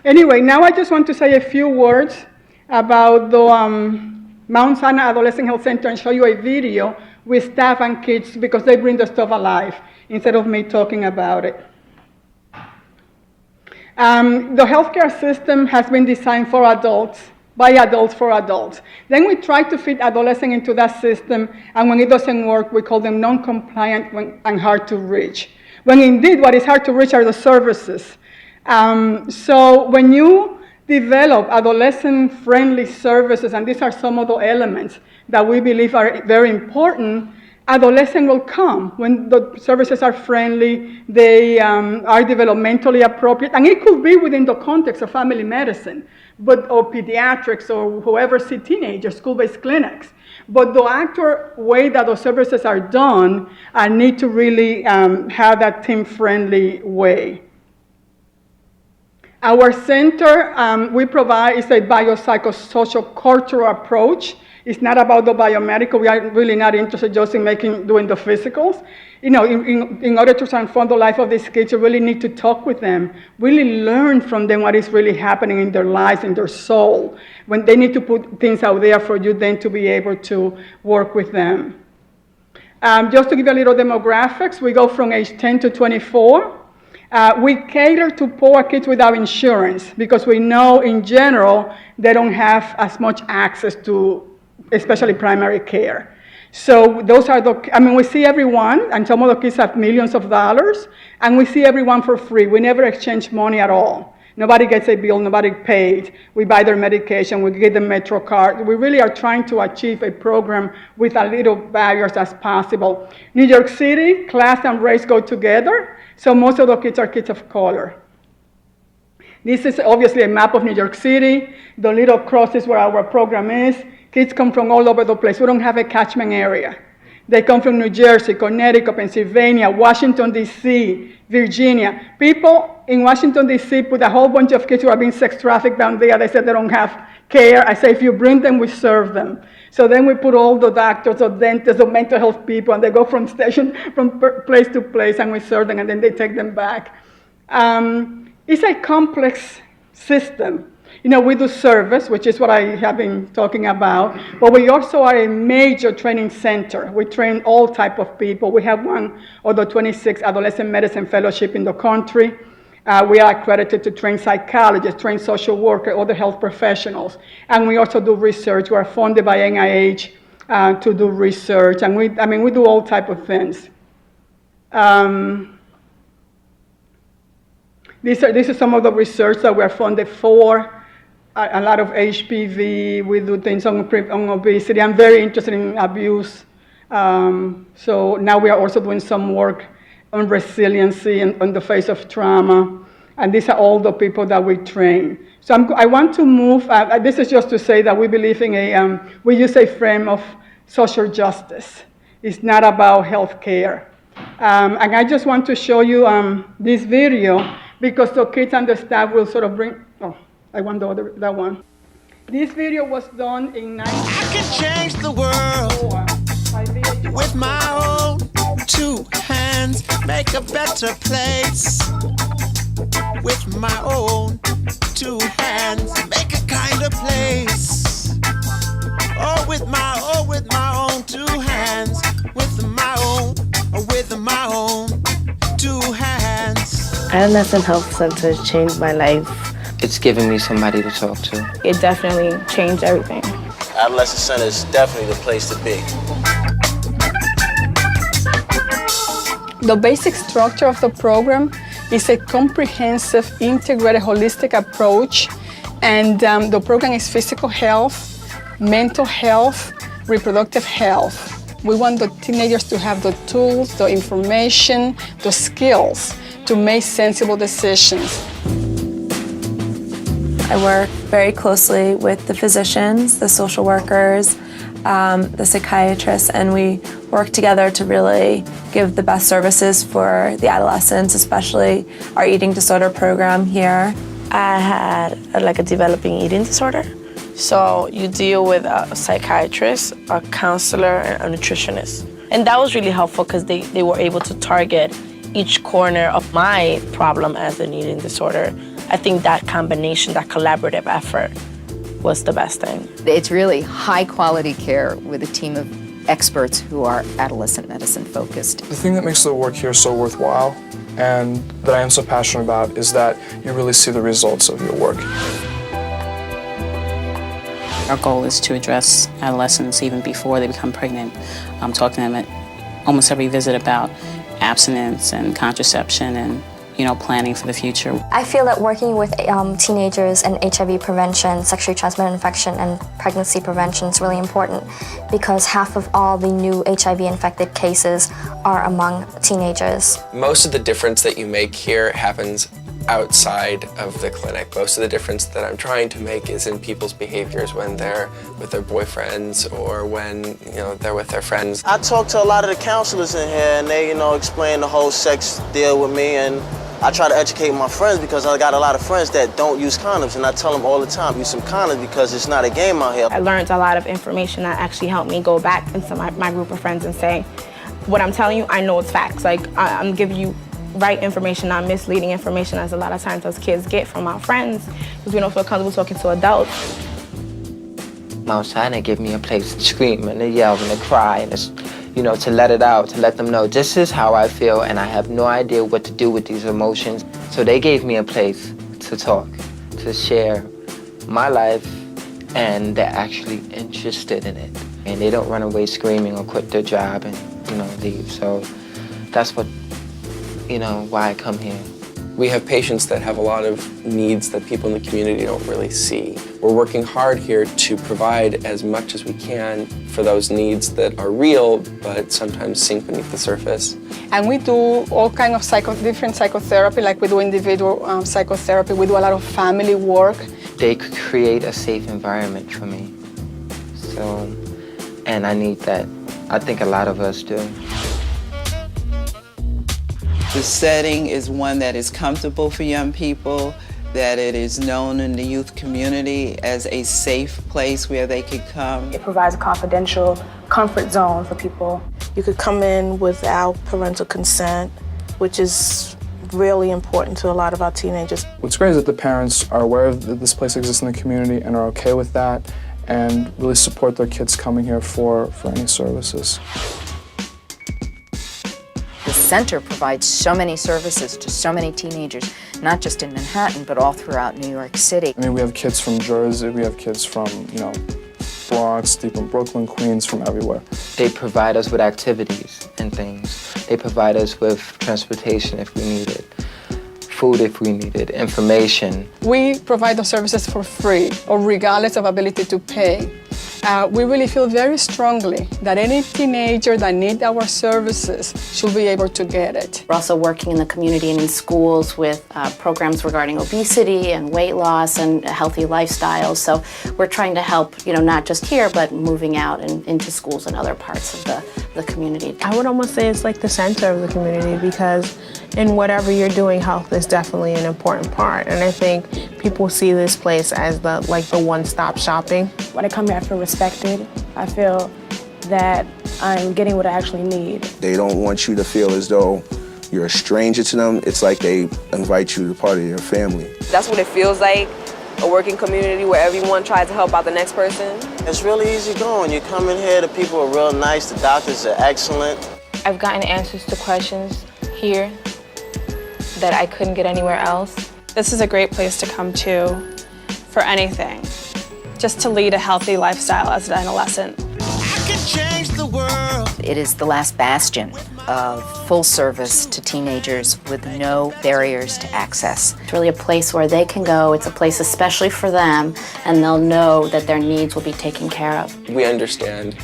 Anyway, now I just want to say a few words about the Mount Sinai Adolescent Health Center and show you a video with staff and kids because they bring the stuff alive instead of me talking about it. The healthcare system has been designed for adults, by adults for adults. Then we try to fit adolescents into that system, and when it doesn't work, we call them non-compliant and hard to reach. When indeed what is hard to reach are the services. So when you develop adolescent-friendly services, and these are some of the elements that we believe are very important, adolescent will come when the services are friendly, they are developmentally appropriate, and it could be within the context of family medicine, or pediatrics, or whoever see teenagers, school-based clinics. But the actual way that those services are done need to really have that team-friendly way. Our center we provide is a Bio-Psycho-Sociocultural Approach. It's not about the biomedical. We are really not interested just in doing the physicals. You know, in order to transform the life of these kids, you really need to talk with them, really learn from them what is really happening in their lives, in their soul. When they need to put things out there for you then to be able to work with them. Just to give you a little demographics, we go from age 10 to 24. We cater to poor kids without insurance because we know in general they don't have as much access to especially primary care. So those are we see everyone, and some of the kids have millions of dollars, and we see everyone for free. We never exchange money at all. Nobody gets a bill, nobody paid. We buy their medication, we get the Metro card. We really are trying to achieve a program with as little barriers as possible. New York City, class and race go together, so most of the kids are kids of color. This is obviously a map of New York City. The little cross is where our program is. Kids come from all over the place. We don't have a catchment area. They come from New Jersey, Connecticut, Pennsylvania, Washington, D.C., Virginia. People in Washington, D.C. put a whole bunch of kids who are being sex trafficked down there. They said they don't have care. I say, if you bring them, we serve them. So then we put all the doctors or dentists or mental health people, and they go from place to place, and we serve them, and then they take them back. It's a complex system. You know, we do service, which is what I have been talking about, but we also are a major training center. We train all type of people. We have one of the 26 adolescent medicine fellowship in the country. We are accredited to train psychologists, train social workers, other health professionals. And we also do research. We are funded by NIH to do research. And we do all type of things. These are some of the research that we're funded for. A lot of HPV, we do things on obesity. I'm very interested in abuse. So now we are also doing some work on resiliency and on the face of trauma. And these are all the people that we train. So I want to move, this is just to say that we believe in we use a frame of social justice. It's not about health care. And I just want to show you this video because the kids and the staff will sort of bring, I want that one. This video was done in I can change the world with my own two hands, make a better place. With my own two hands, make a kinder place. With my own two hands, with my own two hands. Adolescent Health Center changed my life. It's giving me somebody to talk to. It definitely changed everything. Adolescent Center is definitely the place to be. The basic structure of the program is a comprehensive, integrated, holistic approach. And the program is physical health, mental health, reproductive health. We want the teenagers to have the tools, the information, the skills to make sensible decisions. I work very closely with the physicians, the social workers, the psychiatrists, and we work together to really give the best services for the adolescents, especially our eating disorder program here. I had a developing eating disorder. So you deal with a psychiatrist, a counselor, and a nutritionist. And that was really helpful because they were able to target each corner of my problem as an eating disorder. I think that combination, that collaborative effort was the best thing. It's really high quality care with a team of experts who are adolescent medicine focused. The thing that makes the work here so worthwhile and that I am so passionate about is that you really see the results of your work. Our goal is to address adolescents even before they become pregnant. I'm talking to them at almost every visit about abstinence and contraception and planning for the future. I feel that working with teenagers in HIV prevention, sexually transmitted infection, and pregnancy prevention is really important because half of all the new HIV-infected cases are among teenagers. Most of the difference that you make here happens outside of the clinic. Most of the difference that I'm trying to make is in people's behaviors when they're with their boyfriends or when they're with their friends. I talk to a lot of the counselors in here and they, explain the whole sex deal with me, and I try to educate my friends because I got a lot of friends that don't use condoms, and I tell them all the time, use some condoms because it's not a game out here. I learned a lot of information that actually helped me go back into my group of friends and say, what I'm telling you, I know it's facts. Like, I'm giving you right information, not misleading information, as a lot of times those kids get from our friends because we don't feel comfortable talking to adults. Mount Sinai gave me a place to scream and to yell and to cry and to let it out, to let them know this is how I feel and I have no idea what to do with these emotions. So they gave me a place to talk, to share my life, and they're actually interested in it. And they don't run away screaming or quit their job and, leave. So that's what, why I come here. We have patients that have a lot of needs that people in the community don't really see. We're working hard here to provide as much as we can for those needs that are real, but sometimes sink beneath the surface. And we do all kinds of different psychotherapy, like we do individual psychotherapy. We do a lot of family work. They create a safe environment for me. So, and I need that. I think a lot of us do. The setting is one that is comfortable for young people, that it is known in the youth community as a safe place where they could come. It provides a confidential comfort zone for people. You could come in without parental consent, which is really important to a lot of our teenagers. What's great is that the parents are aware that this place exists in the community and are okay with that and really support their kids coming here for any services. The center provides so many services to so many teenagers, not just in Manhattan, but all throughout New York City. I mean, we have kids from Jersey, we have kids from, Bronx, deep in Brooklyn, Queens, from everywhere. They provide us with activities and things. They provide us with transportation if we need it, food if we need it, information. We provide those services for free or regardless of ability to pay. We really feel very strongly that any teenager that needs our services should be able to get it. We're also working in the community and in schools with programs regarding obesity and weight loss and healthy lifestyles. So we're trying to help, not just here, but moving out and into schools and other parts of the community. I would almost say it's like the center of the community because in whatever you're doing, health is definitely an important part. And I think people see this place as the one-stop shopping. When I come here, I feel respected. I feel that I'm getting what I actually need. They don't want you to feel as though you're a stranger to them. It's like they invite you to be part of their family. That's what it feels like, a working community where everyone tries to help out the next person. It's really easy going. You come in here, the people are real nice, the doctors are excellent. I've gotten answers to questions here that I couldn't get anywhere else. This is a great place to come to for anything, just to lead a healthy lifestyle as an adolescent. I can change the world. It is the last bastion of full service to teenagers with no barriers to access. It's really a place where they can go. It's a place especially for them, and they'll know that their needs will be taken care of. We understand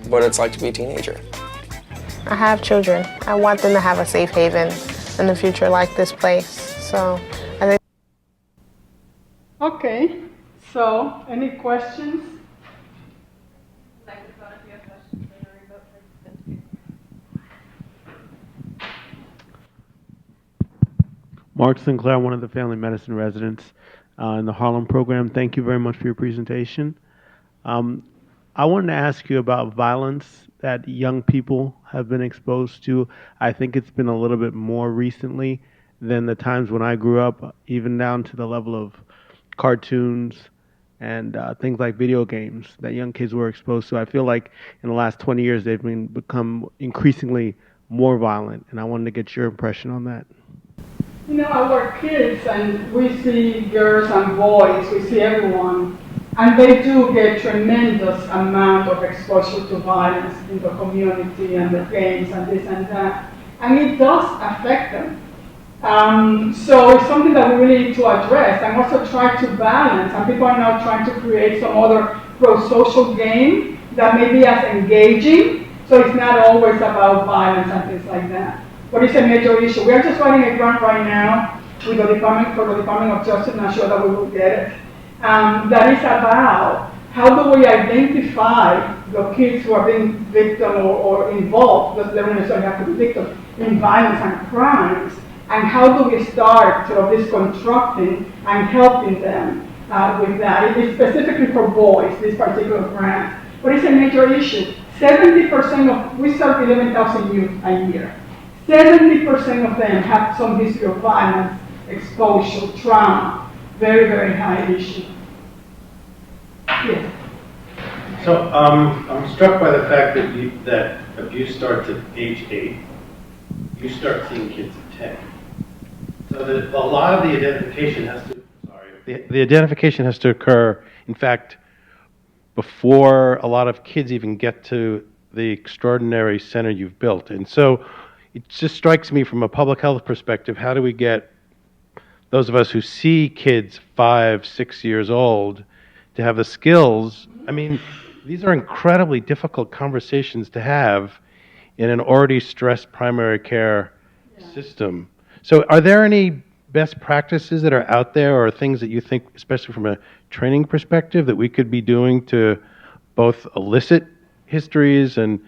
what it's like to be a teenager. I have children. I want them to have a safe haven in the future like this place. So I think. Okay, so any questions? Mark Sinclair, one of the family medicine residents in the Harlem program. Thank you very much for your presentation. I wanted to ask you about violence that young people have been exposed to. I think it's been a little bit more recently, than the times when I grew up, even down to the level of cartoons and things like video games that young kids were exposed to. I feel like in the last 20 years they've become increasingly more violent, and I wanted to get your impression on that. You know, our kids, and we see girls and boys, we see everyone, and they do get tremendous amount of exposure to violence in the community and the games and this and that, and it does affect them. So it's something that we really need to address and also try to balance, and people are now trying to create some other pro-social game that may be as engaging, so it's not always about violence and things like that. But it's a major issue. We are just writing a grant right now with the Department of Justice, and I'm sure that we will get it. That is about how do we identify the kids who are being victim or involved, because they don't necessarily have to be victims, in violence and crimes, and how do we start sort of this constructing and helping them with that. It is specifically for boys, this particular grant, but it's a major issue. 70% of, we serve 11,000 youth a year. 70% of them have some history of violence, exposure, trauma. Very, very high issue. Yes. So I'm struck by the fact that abuse starts at age 8. You start seeing kids at 10. So that a lot of the identification has to. The identification has to occur, in fact, before a lot of kids even get to the extraordinary center you've built. And so it just strikes me from a public health perspective, how do we get those of us who see kids 5, 6 years old to have the skills? I mean, these are incredibly difficult conversations to have in an already stressed primary care system. So are there any best practices that are out there, or things that you think, especially from a training perspective, that we could be doing to both elicit histories and,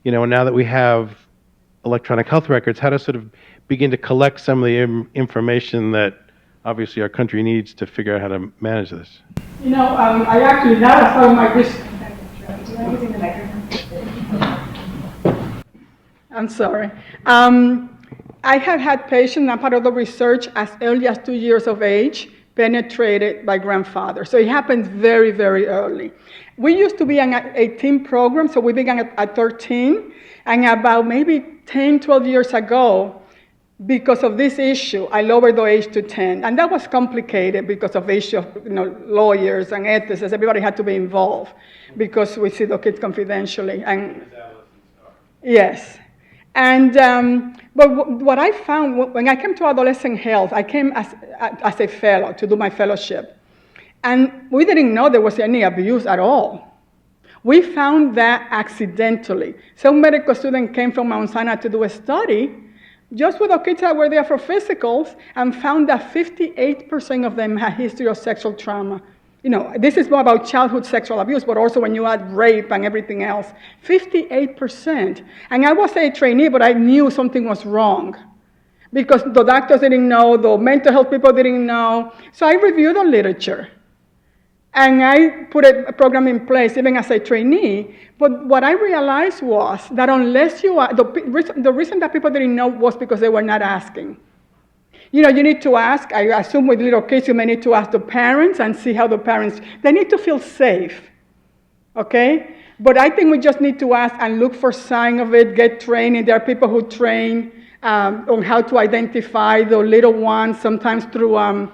you know, now that we have electronic health records, how to sort of begin to collect some of the information that obviously our country needs to figure out how to manage this? You know, I actually, now I found my research. I'm sorry. I have had patients, I'm part of the research, as early as 2 years of age, penetrated by grandfather. So it happens very, very early. We used to be an 18 program, so we began at 13, and about maybe 10, 12 years ago, because of this issue, I lowered the age to 10. And that was complicated because of the issue of, you know, lawyers and ethicists. Everybody had to be involved because we see the kids confidentially. And yes. And but what I found when I came to adolescent health, I came as a fellow to do my fellowship. And we didn't know there was any abuse at all. We found that accidentally. Some medical student came from Mount Sinai to do a study just with the kids that were there for physicals and found that 58% of them had history of sexual trauma. You know, this is more about childhood sexual abuse, but also when you add rape and everything else, 58%. And I was a trainee, but I knew something was wrong because the doctors didn't know, the mental health people didn't know. So I reviewed the literature. And I put a program in place even as a trainee. But what I realized was that unless you are, the reason that people didn't know was because they were not asking. You know, you need to ask. I assume with little kids, you may need to ask the parents and see how the parents, they need to feel safe, okay? But I think we just need to ask and look for sign of it, get training. There are people who train on how to identify the little ones, sometimes through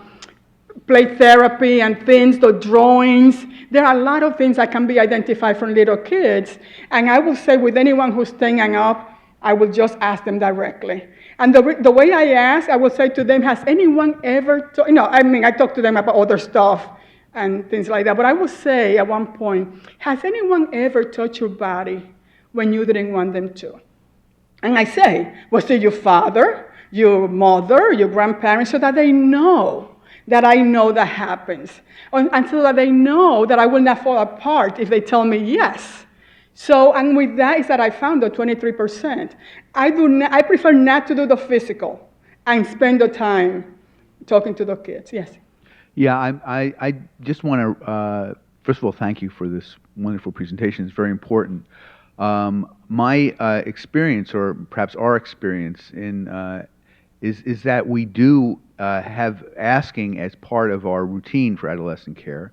play therapy and things, the drawings. There are a lot of things that can be identified from little kids. And I will say with anyone who's staying up, I will just ask them directly. And the way I ask, I will say to them, has anyone ever, I talk to them about other stuff and things like that, but I will say at one point, has anyone ever touched your body when you didn't want them to? And I say, was it your father, your mother, your grandparents, so that they know that I know that happens. And so that they know that I will not fall apart if they tell me yes. So, and with that is that I found the 23%. I prefer not to do the physical and spend the time talking to the kids. Yes. Yeah, I just want to, first of all, thank you for this wonderful presentation. It's very important. My experience, or perhaps our experience is that we do have asking as part of our routine for adolescent care.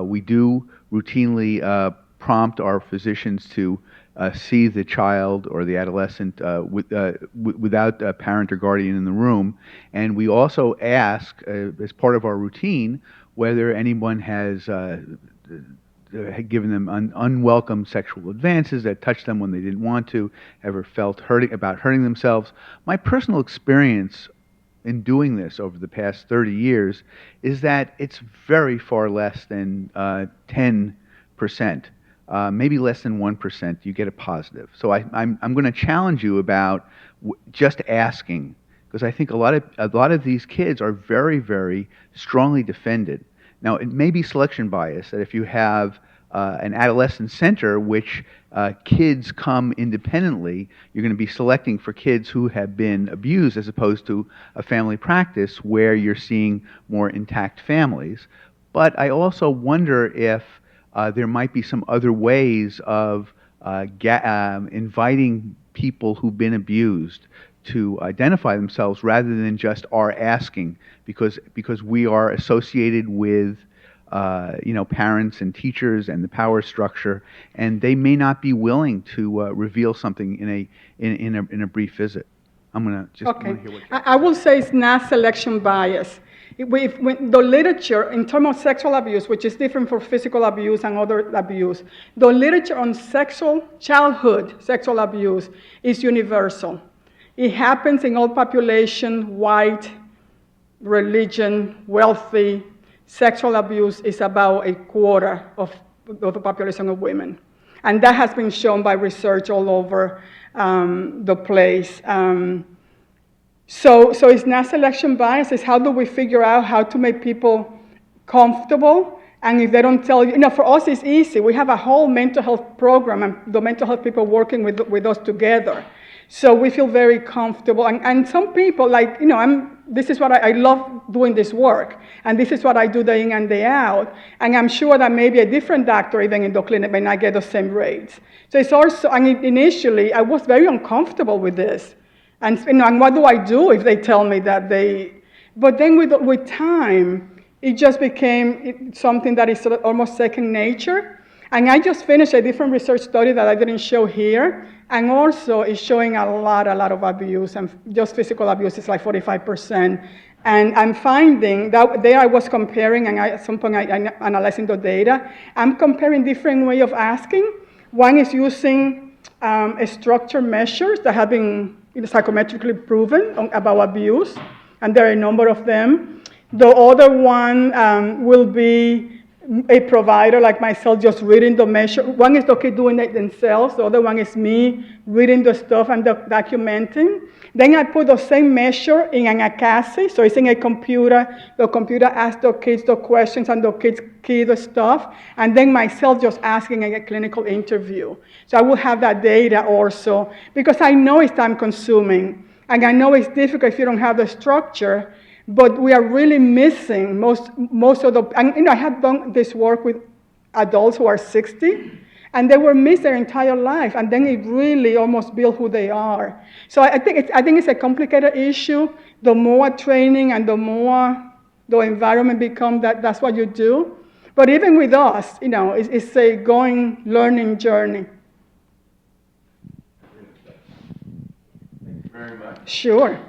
We do routinely prompt our physicians to see the child or the adolescent without a parent or guardian in the room. And we also ask, as part of our routine, whether anyone has had given them unwelcome sexual advances that touched them when they didn't want to, ever felt hurting themselves. My personal experience in doing this over the past 30 years is that it's very far less than 10%, maybe less than 1%, you get a positive. So I'm going to challenge you about just asking, because I think a lot of these kids are very, very strongly defended. Now, it may be selection bias, that if you have an adolescent center which kids come independently, you're going to be selecting for kids who have been abused as opposed to a family practice where you're seeing more intact families. But I also wonder if there might be some other ways of inviting people who've been abused to identify themselves rather than just our asking, because we are associated with parents and teachers and the power structure, and they may not be willing to reveal something in a brief visit. I'm going to just okay. want to hear what I will say it's not selection bias. When the literature in terms of sexual abuse, which is different from physical abuse and other abuse, the literature on childhood sexual abuse is universal. It happens in all population, white, religion, wealthy. Sexual abuse is about a quarter of the population of women. And that has been shown by research all over the place. So it's not selection bias, it's how do we figure out how to make people comfortable. And if they don't tell you, for us it's easy. We have a whole mental health program and the mental health people working with us together. So we feel very comfortable. And some people, this is what I love doing this work. And this is what I do day in and day out. And I'm sure that maybe a different doctor, even in the clinic, may not get the same rates. So it's also, initially, I was very uncomfortable with this. And, and what do I do if they tell me that but then with time, it just became something that is sort of almost second nature. And I just finished a different research study that I didn't show here. And also it's showing a lot of abuse, and just physical abuse is like 45%. And I'm finding that there I was comparing, and at some point I'm analyzing the data. I'm comparing different way of asking. One is using structured measures that have been psychometrically proven about abuse, and there are a number of them. The other one will be a provider like myself just reading the measure. One is the kid doing it themselves. The other one is me reading the stuff and documenting. Then I put the same measure in an Icahn, so it's in a computer. The computer asks the kids the questions and the kids key the stuff. And then myself just asking in a clinical interview. So I will have that data also, because I know it's time consuming. And I know it's difficult if you don't have the structure. But we are really missing most of the, and I have done this work with adults who are 60, and they were missed their entire life, and then it really almost built who they are. So I think it's a complicated issue. The more training and the more the environment becomes that's what you do. But even with us, it's a learning journey. Thank you very much. Sure.